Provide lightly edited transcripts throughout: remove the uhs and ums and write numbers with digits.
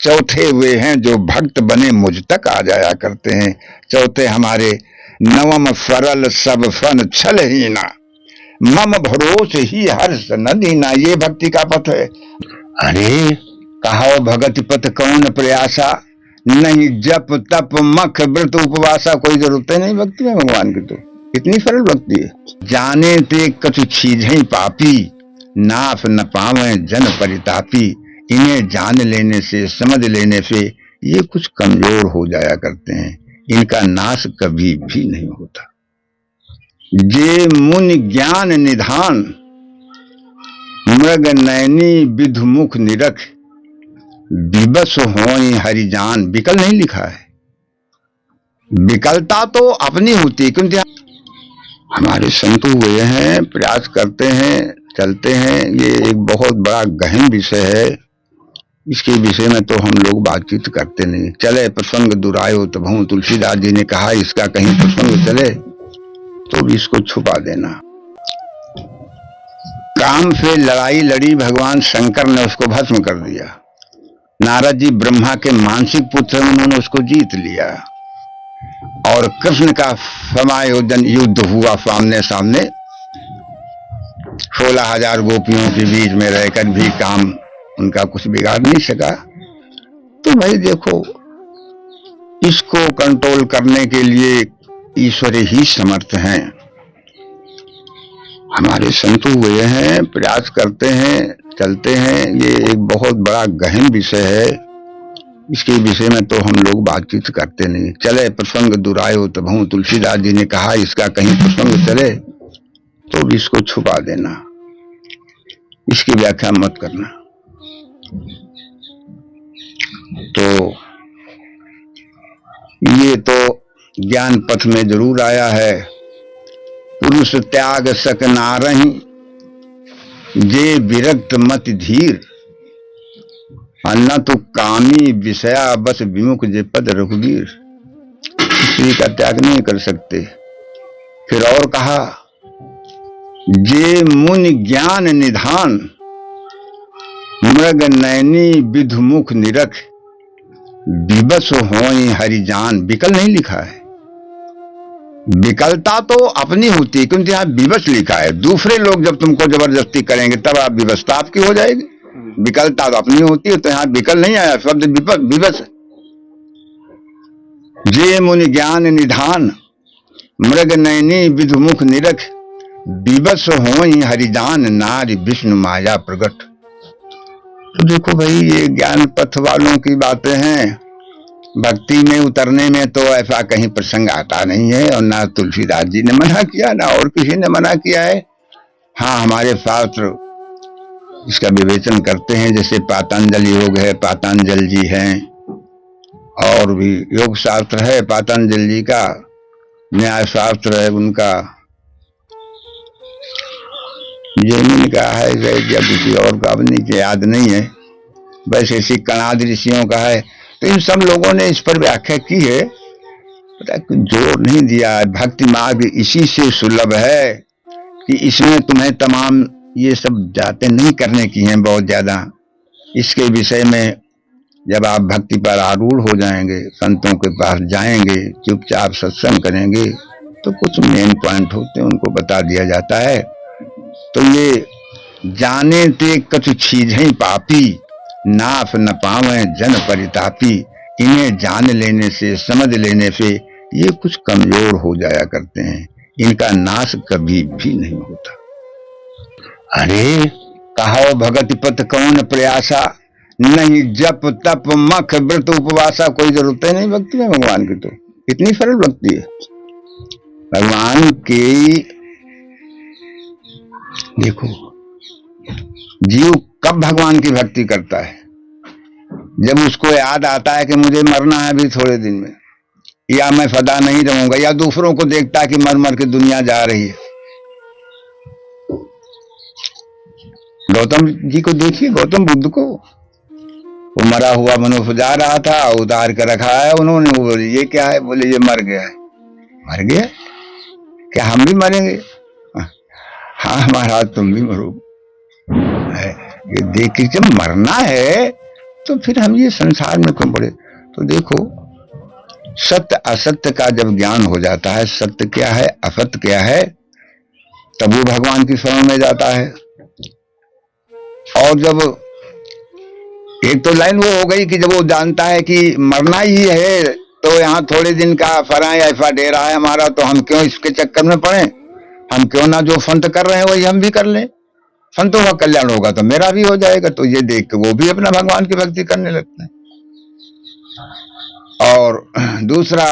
चौथे वे हैं जो भक्त बने मुझ तक आ जाया करते हैं। चौथे हमारे नवम सरल सब फन छल ही ना, मम भरोस ही हर्ष न दीना, ये भक्ति का पथ है। अरे कहो भगति पथ कौन प्रयासा, नहीं जप तप मख व्रत उपवासा, कोई जरूरत नहीं भक्ति में भगवान की। तो इतनी सरल भक्ति है। जाने ते कछु चीजें पापी, नाफ न पावे जन परितापी, इन्हें जान लेने से समझ लेने से ये कुछ कमजोर हो जाया करते हैं, इनका नाश कभी भी नहीं होता। जे मुनि ज्ञान निधान, मृग नैनी विधुमुख निरख, विवश होई हरिजान, विकल नहीं लिखा है। विकलता तो अपनी होती है, क्योंकि हमारे संत हुए हैं, प्रयास करते हैं, चलते हैं। ये एक बहुत बड़ा गहन विषय है, इसके विषय में तो हम लोग बातचीत करते नहीं। चले प्रसंग दुरायो तबहु, तुलसीदास जी ने कहा इसका कहीं प्रसंग चले तो भी इसको छुपा देना। काम से लड़ाई लड़ी, भगवान शंकर ने उसको भस्म कर दिया। नारद जी ब्रह्मा के मानसिक पुत्र, उन्होंने उसको जीत लिया। और कृष्ण का समायोजन युद्ध हुआ सामने सामने, 16,000 गोपियों के बीच में रहकर भी काम उनका कुछ बिगाड़ नहीं सका। तो भाई देखो, इसको कंट्रोल करने के लिए ईश्वर ही समर्थ हैं। हमारे संत हुए हैं, प्रयास करते हैं, चलते हैं। ये एक बहुत बड़ा गहन विषय है, इसके विषय में तो हम लोग बातचीत करते नहीं। चले प्रसंग दुरायो तबहु, तुलसीदास जी ने कहा इसका कहीं प्रसंग चले तो भी इसको छुपा देना, इसकी व्याख्या मत करना। तो ये तो ज्ञान पथ में जरूर आया है। पुरुष त्याग सक नारही, जे विरक्त मत धीर, अन्ना तो कामी विषया बस विमुख जे पद रघुवीर। स्त्री का त्याग नहीं कर सकते। फिर और कहा, जे मुनि ज्ञान निधान, मृग नैनी विधुमुख निरख, विवश होई हरिजान, विकल नहीं लिखा है। विकलता तो अपनी होती है, क्योंकि यहाँ विवश लिखा है। दूसरे लोग जब तुमको जबरदस्ती करेंगे तब आप विवशता आपकी हो जाएगी। विकलता तो अपनी होती है, तो यहाँ विकल नहीं आया, शब्द विवश। जे मुनि ज्ञान निधान, मृग नैनी विधुमुख निरख, विवश होई हरिजान, नारी विष्णु माया प्रगट। तो देखो भाई, ये ज्ञान पथ वालों की बातें हैं। भक्ति में उतरने में तो ऐसा कहीं प्रसंग आता नहीं है, और ना तुलसीदास जी ने मना किया, ना और किसी ने मना किया है। हाँ, हमारे शास्त्र इसका विवेचन करते हैं, जैसे पातंजलि योग है, पातंजलि जी हैं, और भी योग शास्त्र है पातंजलि जी का, न्याय शास्त्र है उनका, जैमिन का है, या किसी और का अब नहीं याद नहीं है, वैसे सिक्कनादि ऋषियों का है। तो इन सब लोगों ने इस पर व्याख्या की है, पता जोर नहीं दिया है। भक्ति मार्ग इसी से सुलभ है कि इसमें तुम्हें तमाम ये सब बातें नहीं करने की हैं बहुत ज्यादा। इसके विषय में जब आप भक्ति पर आरूढ़ हो जाएंगे, संतों के पास जाएंगे, चुपचाप सत्संग करेंगे, तो कुछ मेन पॉइंट होते हैं, उनको बता दिया जाता है। तो ये जाने ते कछु चीजें पापी, नाफ न पावे जन परितापी, इन्हें जान लेने से समझ लेने से ये कुछ कमजोर हो जाया करते हैं, इनका नाश कभी भी नहीं होता। अरे कहो भगति पथ कौन प्रयासा, नहीं जप तप मख व्रत उपवासा, कोई जरूरत नहीं भक्ति में भगवान की। तो इतनी सरल भक्ति है भगवान की। देखो, जीव कब भगवान की भक्ति करता है? जब उसको याद आता है कि मुझे मरना है अभी थोड़े दिन में, या मैं सदा नहीं रहूंगा, या दूसरों को देखता है कि मर मर के दुनिया जा रही है। गौतम जी को देखिए, गौतम बुद्ध को, वो मरा हुआ मनुष्य जा रहा था, उतार कर रखा है उन्होंने। वो बोले ये क्या है? बोले ये मर गया है। मर गया? क्या हम भी मरेंगे? हाँ महाराज, तुम भी मरो। ये देख के जब मरना है तो फिर हम ये संसार में क्यों पड़े? तो देखो, सत्य असत्य का जब ज्ञान हो जाता है, सत्य क्या है असत्य क्या है, तब वो भगवान की शरण में जाता है। और जब एक तो लाइन वो हो गई कि जब वो जानता है कि मरना ही है, तो यहाँ थोड़े दिन का फराए ऐसा डेरा है हमारा, तो हम क्यों इसके चक्कर में पड़े, हम क्यों ना जो फंत कर रहे हैं वही हम भी कर लें, संतों का कल्याण होगा तो मेरा भी हो जाएगा। तो ये देख के वो भी अपना भगवान की भक्ति करने लगते हैं। और दूसरा,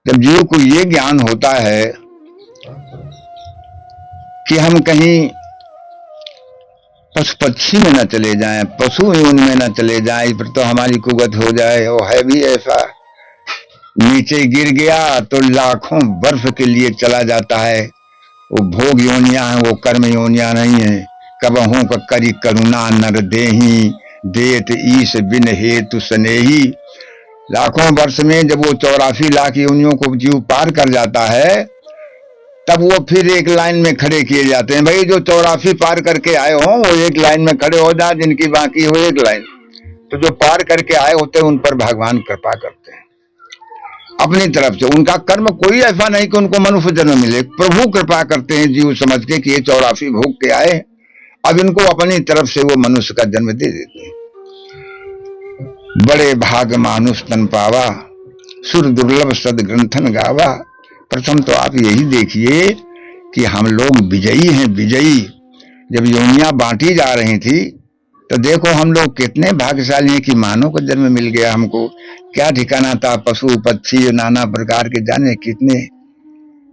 जब जीव को ये ज्ञान होता है कि हम कहीं पशु पक्षी में न चले जाएं, पशु योनि में न चले जाएं, फिर तो हमारी कुगत हो जाए। वो है भी ऐसा, नीचे गिर गया तो लाखों वर्ष के लिए चला जाता है। वो भोग योनियां हैं, वो कर्म योनियां नहीं है। कबहू का करी करुणा नर देही, देत ईश बिन हेतु स्नेही। लाखों वर्ष में जब वो 84 लाख योनियों को जीव पार कर जाता है, तब वो फिर एक लाइन में खड़े किए जाते हैं। भाई जो 84 पार करके आए हो वो एक लाइन में खड़े हो जाए, जिनकी बाकी हो एक लाइन। तो जो पार करके आए होते हैं उन पर भगवान कृपा करते हैं अपनी तरफ से। उनका कर्म कोई ऐसा नहीं कि उनको मनुष्य जन्म मिले, प्रभु कृपा करते हैं जीव समझ के कि ये 84 भोग के आए, अब इनको अपनी तरफ से वो मनुष्य का जन्म दे देते हैं। बड़े भाग मानुष तन पावा, सुर दुर्लभ सद ग्रंथन गावा। प्रथम तो आप यही देखिए कि हम लोग विजयी हैं, विजयी। जब योनियां बांटी जा रही थी तो देखो हम लोग कितने भाग्यशाली हैं कि मानव का जन्म मिल गया हमको। क्या ठिकाना था, पशु पक्षी नाना प्रकार के जाने कितने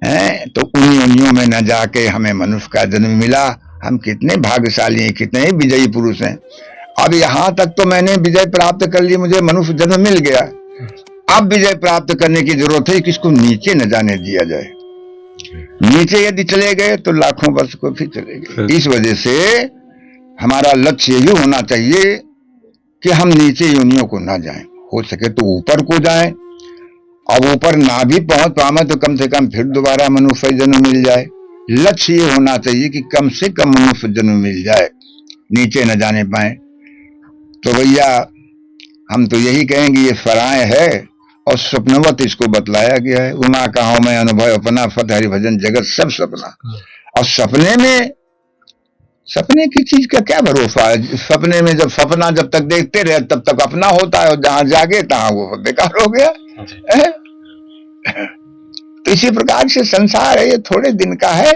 हैं, तो उन योनियों में न जाके हमें मनुष्य का जन्म मिला। हम कितने भाग्यशाली हैं, कितने विजयी पुरुष हैं। अब यहां तक तो मैंने विजय प्राप्त कर ली, मुझे मनुष्य जन्म मिल गया। अब विजय प्राप्त करने की जरूरत है कि इसको नीचे न जाने दिया जाए। नीचे यदि चले गए तो लाखों वर्ष को फिर चले गए। इस वजह से हमारा लक्ष्य यही होना चाहिए कि हम नीचे योनियों को ना जाएं, हो सके तो ऊपर को जाएं। अब ऊपर ना भी पहुंच पावे तो कम से कम फिर दोबारा मनुष्य जन्म मिल जाए। लक्ष्य ये होना चाहिए कि कम से कम मनुष्य जन्म मिल जाए, नीचे न जाने पाए। तो भैया हम तो यही कहेंगे ये फराए है और स्वप्नवत इसको बतलाया गया है। उमा कहो मैं अनुभव अपना, फत हरि भजन जगत सब सपना। और सपने में, सपने की चीज का क्या भरोसा है। सपने में जब सपना जब तक देखते रहे तब तक अपना होता है, और जहां जागे तहां वो बेकार हो गया। तो इसी प्रकार से संसार है, ये थोड़े दिन का है।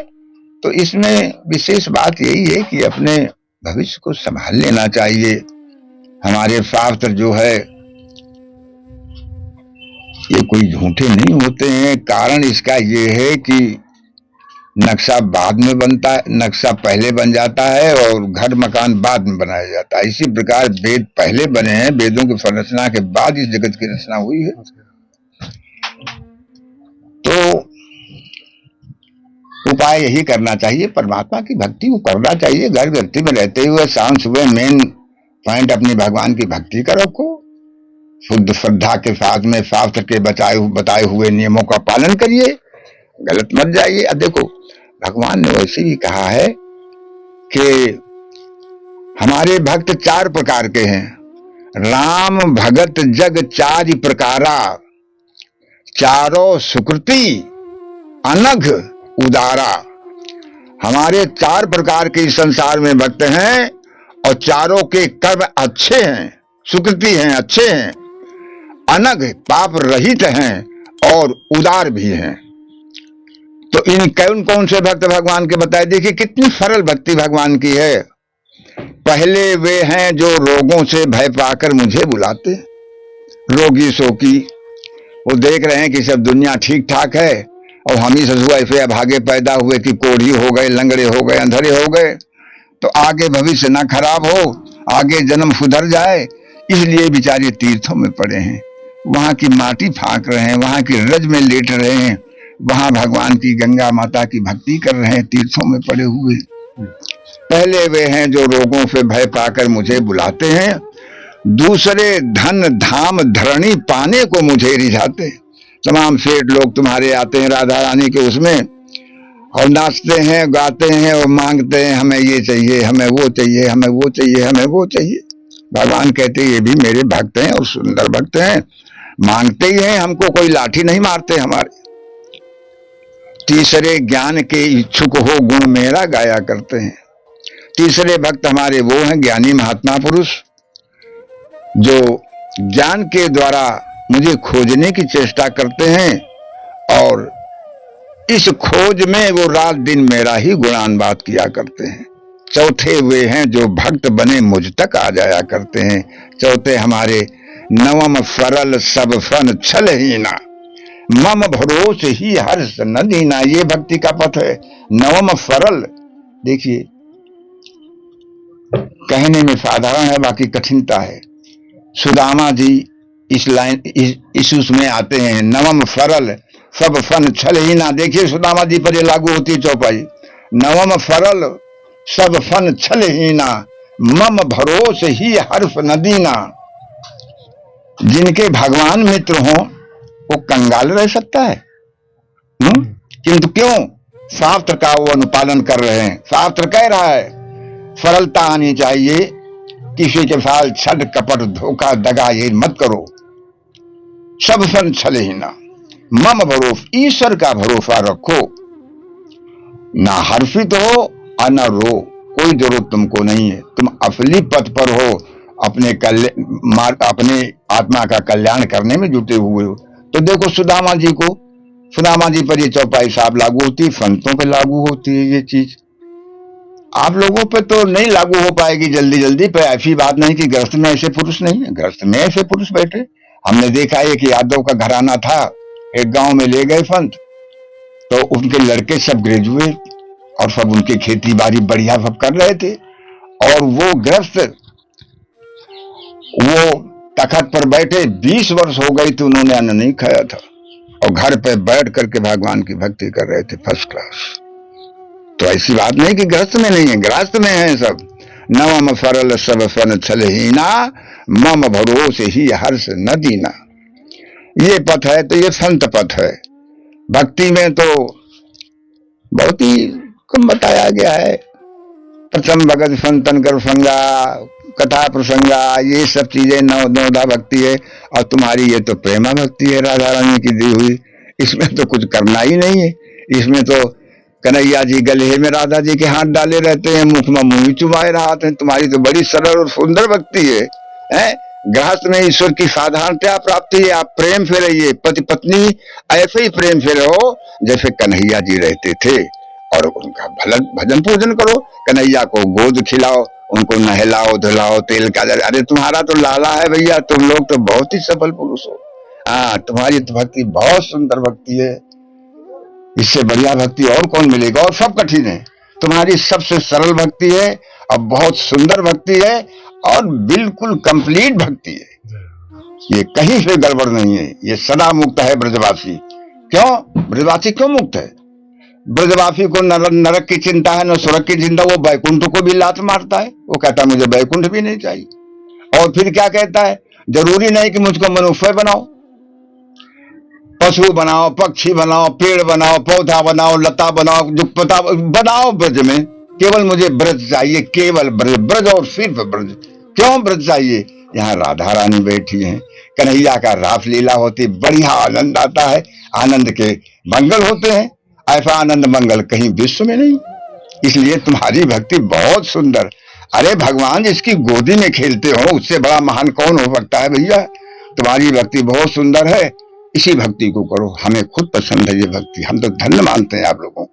तो इसमें विशेष बात यही है कि अपने भविष्य को संभाल लेना चाहिए। हमारे शास्त्र जो है ये कोई झूठे नहीं होते हैं। कारण इसका ये है कि नक्शा बाद में बनता है, नक्शा पहले बन जाता है और घर मकान बाद में बनाया जाता है। इसी प्रकार वेद पहले बने हैं, वेदों की संरचना के बाद इस जगत की रचना हुई है। तो उपाय यही करना चाहिए, परमात्मा की भक्ति को करना चाहिए। घर गृहस्थी में रहते हुए शाम सुबह मेन पॉइंट अपनी भगवान की भक्ति का रखो, शुद्ध श्रद्धा के साथ में शास्त्र के बताए हुए नियमों का पालन करिए, गलत मत जाइए। अब देखो भगवान ने वैसे ही कहा है कि हमारे भक्त 4 प्रकार के हैं। राम भगत जग 4 प्रकारा, चारों सुकृति अनघ उदारा। हमारे 4 प्रकार के इस संसार में भक्त हैं और चारों के कर्म अच्छे हैं, सुकृति हैं, अच्छे हैं, अनघ पाप रहित हैं और उदार भी हैं। तो इन कौन कौन से भक्त भगवान के बताए, देखिए कितनी सरल भक्ति भगवान की है। पहले वे हैं जो रोगों से भय पाकर मुझे बुलाते। रोगी शोकी वो देख रहे हैं कि सब दुनिया ठीक ठाक है और हम ही ससुआ ऐसे अभागे पैदा हुए कि कोढ़ी हो गए, लंगड़े हो गए, अंधेरे हो गए, तो आगे भविष्य ना खराब हो, आगे जन्म सुधर जाए, इसलिए बेचारे तीर्थों में पड़े हैं। वहां की माटी फाँक रहे हैं, वहां की रज में लेट रहे हैं, वहां भगवान की गंगा माता की भक्ति कर रहे हैं, तीर्थों में पड़े हुए। पहले वे हैं जो रोगों से भय पाकर मुझे बुलाते हैं, दूसरे धन धाम धरणी पाने को मुझे रिझाते। तमाम सेठ लोग तुम्हारे आते हैं राधा रानी के उसमें और नाचते हैं, गाते हैं और मांगते हैं हमें ये चाहिए, हमें वो चाहिए, हमें वो चाहिए, हमें वो चाहिए। भगवान कहते ये भी मेरे भक्त हैं और सुंदर भक्त हैं, मांगते ही हैं हमको, कोई लाठी नहीं मारते हमारे। तीसरे ज्ञान के इच्छुक हो गुण मेरा गाया करते हैं। तीसरे भक्त हमारे वो हैं ज्ञानी महात्मा पुरुष जो ज्ञान के द्वारा मुझे खोजने की चेष्टा करते हैं और इस खोज में वो रात दिन मेरा ही गुणानुवाद किया करते हैं। चौथे वे हैं जो भक्त बने मुझ तक आ जाया करते हैं। चौथे हमारे नवम फरल सब फन छल ही ना, मम भरोस ही हर्ष न दीना। ये भक्ति का पथ है। नवम फरल, देखिए कहने में साधारण है, बाकी कठिनता है। सुदामा जी इस लाइन इस उसमें आते हैं, नवम फरल सब फन छल ही ना। देखिए सुदामा जी पर ये लागू होती है चौपाई, नवम फरल सब फन छल ही ना, मम भरोस ही हर्ष न दीना। जिनके भगवान मित्र हों वो कंगाल रह सकता है, किंतु क्यों? शास्त्र का वो अनुपालन कर रहे हैं। शास्त्र कह रहा है सरलता आनी चाहिए, किसी के साथ छल कपट धोखा दगा ये मत करो। सब सन छले ही ना, मम भरोस, ईश्वर का भरोसा रखो। ना हर्षित हो और ना रो, कोई जरूरत तुमको नहीं है। तुम असली पथ पर हो, अपने अपने आत्मा का कल्याण करने में जुटे हुए हो। तो देखो सुदामा जी को, सुदामा जी पर ये चौपाई साहब लागू होती है, संतों पे लागू होती है ये चीज। आप लोगों पे तो नहीं लागू हो पाएगी जल्दी जल्दी पे। ऐसी बात नहीं कि गृहस्थ में ऐसे पुरुष नहीं है, गृहस्थ में ऐसे पुरुष बैठे। हमने देखा है कि यादव का घराना था, एक गांव में ले गए संत, तो उनके लड़के सब ग्रेजुएट और सब उनके खेती बाड़ी बढ़िया सब कर रहे थे, और वो गृहस्थ वो तखत पर बैठे 20 वर्ष हो गई थी, उन्होंने अन्न नहीं खाया था और घर पे बैठ करके भगवान की भक्ति कर रहे थे फर्स्ट क्लास। तो ऐसी बात नहीं कि गृहस्थ में नहीं है, गृहस्थ में है सब। नवम सरल सब सन छल ही ना, मम भरोस ही हर्ष न दीना। ये पथ है, तो ये संत पथ है। भक्ति में तो बहुत ही कम बताया गया है। प्रथम भगत संतन कर संगा, कथा प्रसंगा, ये सब चीजें नवदा भक्ति है। और तुम्हारी ये तो प्रेमा भक्ति है राधा रानी की दी हुई, इसमें तो कुछ करना ही नहीं है। इसमें तो कन्हैया जी गले में राधा जी के हाथ डाले रहते हैं, मुख में मुंह चुमाए रहते हैं। तुम्हारी तो बड़ी सरल और सुंदर भक्ति है। गृहस्थ में ईश्वर की साधारणता प्राप्ति है। आप प्रेम से रहिए, पति पत्नी ऐसे ही प्रेम से रहो जैसे कन्हैया जी रहते थे, और उनका भजन पूजन करो। कन्हैया को गोद खिलाओ, उनको नहलाओ धुलाओ, तेल का, अरे तुम्हारा तो लाला है भैया, तुम लोग तो बहुत ही सफल पुरुष हो। हाँ, तुम्हारी तो भक्ति बहुत सुंदर भक्ति है, इससे बढ़िया भक्ति और कौन मिलेगा। और सब कठिन है, तुम्हारी सबसे सरल भक्ति है और बहुत सुंदर भक्ति है और बिल्कुल कंप्लीट भक्ति है। ये कहीं से गड़बड़ नहीं है। ये सदा मुक्त है ब्रजवासी। क्यों ब्रजवासी क्यों मुक्त है? ब्रजवासी को नरक की चिंता है, न स्वर्ग की चिंता। वो बैकुंठ को भी लात मारता है, वो कहता है मुझे बैकुंठ भी नहीं चाहिए। और फिर क्या कहता है, जरूरी नहीं कि मुझको मनुष्य बनाओ, पशु बनाओ, पक्षी बनाओ, पेड़ बनाओ, पौधा बनाओ, लता बनाओ, जुपता बनाओ, ब्रज में केवल मुझे ब्रज चाहिए, केवल ब्रज, ब्रज और सिर्फ ब्रज। क्यों ब्रज चाहिए? यहाँ राधा रानी बैठी हैं, कन्हैया का रास लीला होती, बढ़िया आनंद आता है, आनंद के मंगल होते हैं। ऐसा आनंद मंगल कहीं विश्व में नहीं, इसलिए तुम्हारी भक्ति बहुत सुंदर। अरे भगवान जिसकी गोदी में खेलते हो उससे बड़ा महान कौन हो सकता है भैया। तुम्हारी भक्ति बहुत सुंदर है, इसी भक्ति को करो। हमें खुद पसंद है ये भक्ति, हम तो धन्य मानते हैं आप लोगों को।